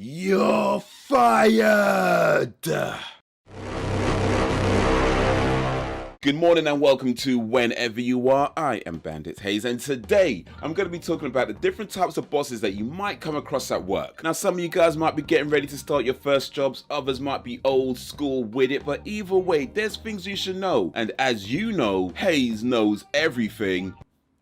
You're fired! Good morning and welcome to Whenever You Are. I am Bandit Haze, and today I'm going to be talking about the different types of bosses that you might come across at work. Now, some of you guys might be getting ready to start your first jobs, others might be old school with it, but either way, there's things you should know. And as you know, Haze knows everything.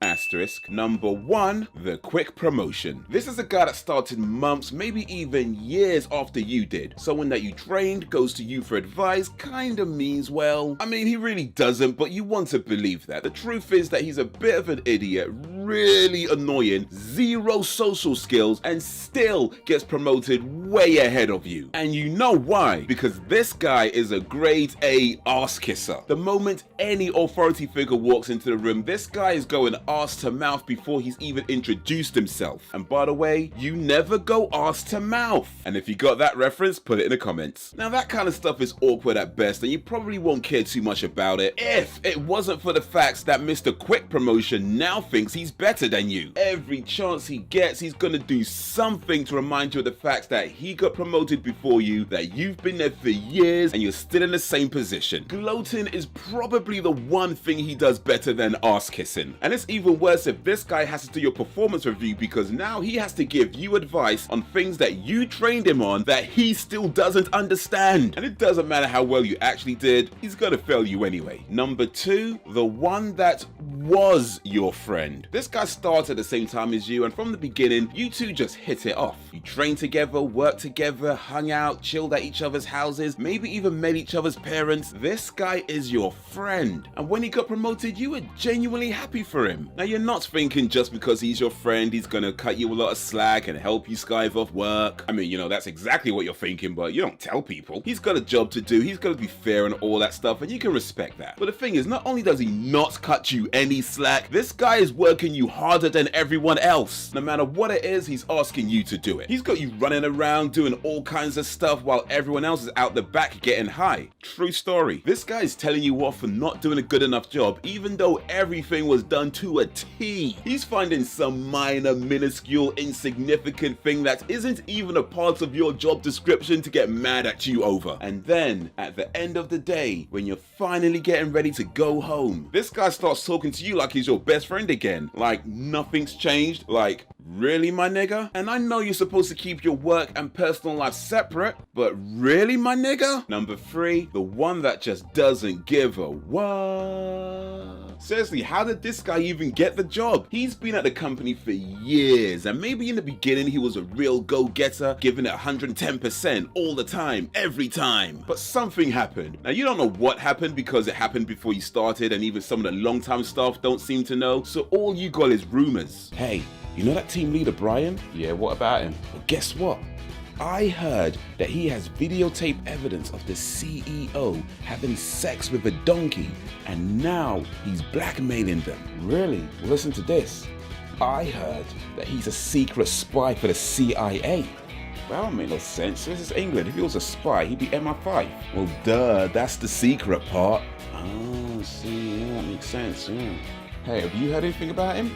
Asterisk. Number 1, the quick promotion. This is a guy that started months, maybe even years after you did. Someone that you trained goes to you for advice, kinda means well. I mean, he really doesn't, but you want to believe that. The truth is that he's a bit of an idiot, really annoying, zero social skills, and still gets promoted way ahead of you. And you know why? Because this guy is a grade A arse kisser. The moment any authority figure walks into the room, this guy is going arse to mouth before he's even introduced himself. And by the way, you never go arse to mouth. And if you got that reference, put it in the comments. Now that kind of stuff is awkward at best, and you probably won't care too much about it if it wasn't for the fact that Mr. Quick Promotion now thinks he's better than you. Every chance he gets, he's gonna do something to remind you of the fact that he got promoted before you, that you've been there for years and you're still in the same position. Gloating is probably the one thing he does better than arse kissing. And it's even worse if this guy has to do your performance review, because now he has to give you advice on things that you trained him on that he still doesn't understand. And it doesn't matter how well you actually did, he's gonna fail you anyway. Number 2, the one that was your friend. This guy started at the same time as you, and from the beginning, you two just hit it off. You trained together, worked together, hung out, chilled at each other's houses, maybe even met each other's parents. This guy is your friend. And when he got promoted, you were genuinely happy for him. Now, you're not thinking just because he's your friend, he's gonna cut you a lot of slack and help you skive off work. I mean, you know, that's exactly what you're thinking, but you don't tell people. He's got a job to do, he's gotta be fair and all that stuff, and you can respect that. But the thing is, not only does he not cut you any slack, this guy is working you harder than everyone else. No matter what it is, he's asking you to do it. He's got you running around doing all kinds of stuff while everyone else is out the back getting high. True story. This guy is telling you off for not doing a good enough job, even though everything was done to a T. He's finding some minor, minuscule, insignificant thing that isn't even a part of your job description to get mad at you over. And then, at the end of the day, when you're finally getting ready to go home, this guy starts talking to you like he's your best friend again. Like nothing's changed. Like, really, my nigga? And I know you're supposed to keep your work and personal life separate, but really, my nigga? Number 3, the one that just doesn't give a what? Seriously, how did this guy even get the job? He's been at the company for years, and maybe in the beginning he was a real go-getter, giving it 110% all the time, every time. But something happened. Now, you don't know what happened because it happened before you started, and even some of the long-time staff don't seem to know, so all you got is rumors. Hey, you know that team leader Brian? Yeah, what about him? Well, guess what? I heard that he has videotape evidence of the CEO having sex with a donkey, and now he's blackmailing them. Really? Well, listen to this. I heard that he's a secret spy for the CIA. Well, that don't make no sense. This is England. If he was a spy, he'd be MI5. Well, duh, that's the secret part. Oh, see, yeah, that makes sense, yeah. Hey, have you heard anything about him?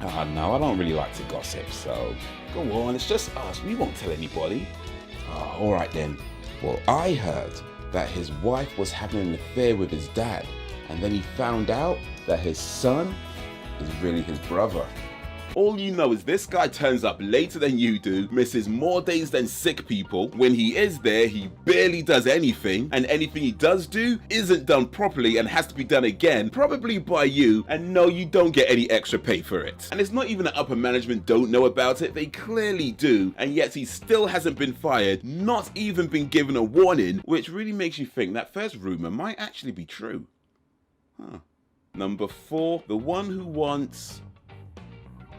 No, I don't really like to gossip, so go on, it's just us, we won't tell anybody. Alright then. Well, I heard that his wife was having an affair with his dad, and then he found out that his son is really his brother. All you know is this guy turns up later than you do, misses more days than sick people. When he is there, he barely does anything, and anything he does do isn't done properly and has to be done again, probably by you, and no, you don't get any extra pay for it. And it's not even that upper management don't know about it, they clearly do, and yet he still hasn't been fired, not even been given a warning, which really makes you think that first rumor might actually be true. Number 4, the one who wants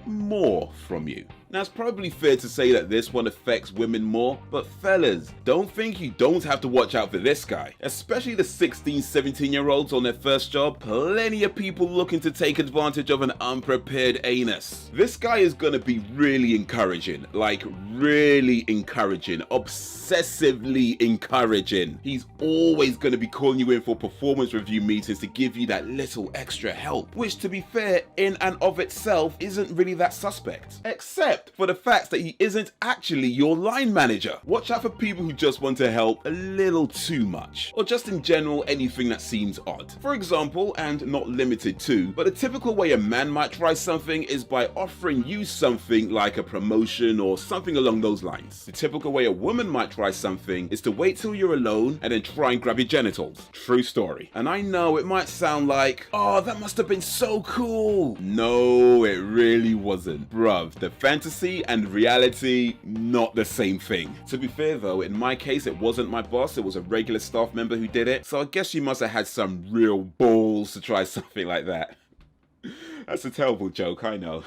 more from you. Now, it's probably fair to say that this one affects women more, but fellas, don't think you don't have to watch out for this guy. Especially the 16, 17-year-olds on their first job, plenty of people looking to take advantage of an unprepared anus. This guy is gonna be really encouraging, like really encouraging, obsessively encouraging. He's always gonna be calling you in for performance review meetings to give you that little extra help, which to be fair, in and of itself, isn't really that suspect. Except except for the fact that he isn't actually your line manager. Watch out for people who just want to help a little too much, or just in general anything that seems odd. For example, and not limited to, but a typical way a man might try something is by offering you something like a promotion or something along those lines. The typical way a woman might try something is to wait till you're alone and then try and grab your genitals. True story. And I know it might sound like, oh, that must have been so cool. No, it really wasn't. Bruv, the fantasy and reality, not the same thing. To be fair though, in my case, it wasn't my boss, it was a regular staff member who did it. So I guess she must have had some real balls to try something like that. That's a terrible joke, I know.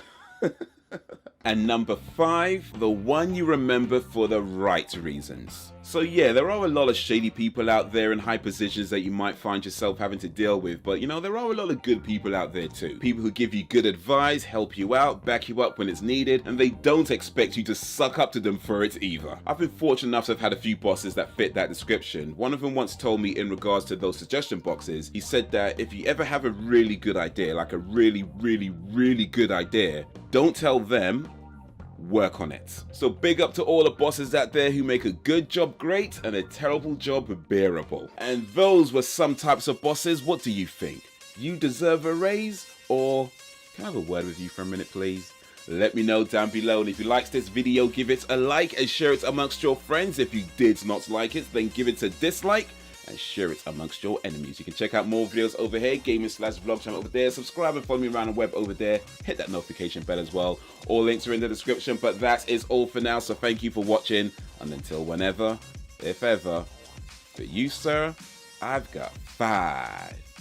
And number 5, the one you remember for the right reasons. So yeah, there are a lot of shady people out there in high positions that you might find yourself having to deal with, but you know, there are a lot of good people out there too. People who give you good advice, help you out, back you up when it's needed, and they don't expect you to suck up to them for it either. I've been fortunate enough to have had a few bosses that fit that description. One of them once told me in regards to those suggestion boxes, he said that if you ever have a really good idea, like a really good idea, don't tell them, work on it. So big up to all the bosses out there who make a good job great and a terrible job bearable. And those were some types of bosses. What do you think? You deserve a raise? Or can I have a word with you for a minute, please? Let me know down below, and if you liked this video, give it a like and share it amongst your friends. If you did not like it, then give it a dislike and share it amongst your enemies. You can check out more videos over here, gaming/vlog channel over there. Subscribe and follow me around the web over there. Hit that notification bell as well. All links are in the description, but that is all for now. So thank you for watching, and until whenever, if ever, for you, sir, I've got 5.